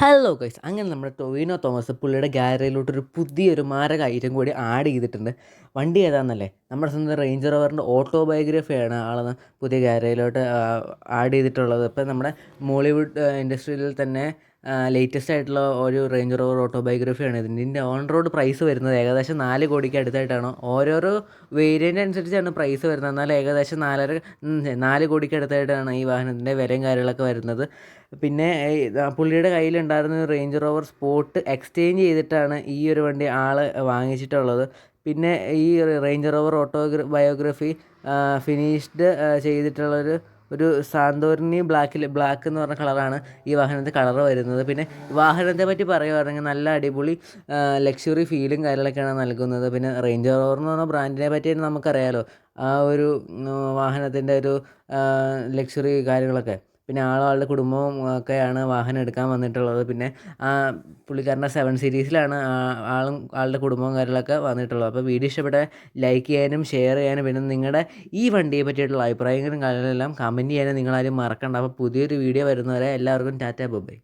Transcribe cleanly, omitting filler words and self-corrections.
Hello guys, അങ്ങനെ നമ്മുടെ ടൊവിനോ തോമസ് പുള്ളിയുടെ ഗാലറിയിലോട്ടൊരു പുതിയൊരു മാരക ഐറ്റം കൂടി ആഡ് ചെയ്തിട്ടുണ്ട്. വണ്ടി ഏതാണെന്നല്ലേ, നമ്മുടെ സ്വന്തം റേഞ്ച് റോവറിൻ്റെ ഓട്ടോബയോഗ്രഫിയാണ് പുതിയ ഗാലറിയിലോട്ട് ആഡ് ചെയ്തിട്ടുള്ളത്. ഇപ്പം നമ്മുടെ മോളിവുഡ് ഇൻഡസ്ട്രിയിൽ തന്നെ ലേറ്റസ്റ്റ് ആയിട്ടുള്ള ഒരു റേഞ്ച് റോവർ ഓട്ടോബയോഗ്രഫിയാണ് ഇതിൻ്റെ ഓൺ റോഡ് പ്രൈസ് വരുന്നത് ഏകദേശം 4 കോടിക്ക് അടുത്തായിട്ടാണ്. ഓരോരോ വേരിയൻ്റ് അനുസരിച്ചാണ് പ്രൈസ് വരുന്നത്, എന്നാൽ ഏകദേശം 4 കോടിക്ക് അടുത്തായിട്ടാണ് ഈ വാഹനത്തിൻ്റെ വിലയും കാര്യങ്ങളൊക്കെ വരുന്നത്. പിന്നെ പുള്ളിയുടെ കയ്യിലുണ്ടായിരുന്ന റേഞ്ച് റോവർ സ്പോർട്ട് എക്സ്ചേഞ്ച് ചെയ്തിട്ടാണ് ഈ ഒരു വണ്ടി വാങ്ങിച്ചിട്ടുള്ളത്. പിന്നെ ഈ റേഞ്ച് റോവർ ബയോഗ്രഫി ഫിനിഷ്ഡ് ചെയ്തിട്ടുള്ളൊരു സാന്തോറിനി ബ്ലാക്ക് എന്ന് പറഞ്ഞ കളറാണ് ഈ വാഹനത്തിൻ്റെ കളർ വരുന്നത്. പിന്നെ വാഹനത്തെ പറ്റി പറയുകയാണെങ്കിൽ നല്ല അടിപൊളി ലക്ഷറി ഫീലും കാര്യങ്ങളൊക്കെയാണ് നൽകുന്നത്. പിന്നെ റേഞ്ച് റോവർ എന്ന് പറഞ്ഞ ബ്രാൻഡിനെ പറ്റി നമുക്കറിയാലോ, ആ ഒരു വാഹനത്തിൻ്റെ ഒരു ലക്ഷറി കാര്യങ്ങളൊക്കെ. പിന്നെ ആളുടെ കുടുംബവും ഒക്കെയാണ് വാഹനം എടുക്കാൻ വന്നിട്ടുള്ളത്. പിന്നെ പുള്ളിക്കാരൻ്റെ 7 സീരീസിലാണ് ആളുടെ കുടുംബവും കാര്യങ്ങളൊക്കെ വന്നിട്ടുള്ളത്. അപ്പോൾ വീഡിയോ ഇഷ്ടപ്പെട്ട ലൈക്ക് ചെയ്യാനും ഷെയർ ചെയ്യാനും, പിന്നെ നിങ്ങളുടെ ഈ വണ്ടിയെ പറ്റിയിട്ടുള്ള അഭിപ്രായങ്ങളും കാര്യങ്ങളെല്ലാം കമൻറ്റ് ചെയ്യാനും നിങ്ങളാരും മറക്കണ്ട. അപ്പോൾ പുതിയൊരു വീഡിയോ വരുന്നവരെ എല്ലാവർക്കും ടാറ്റാ ബൈ.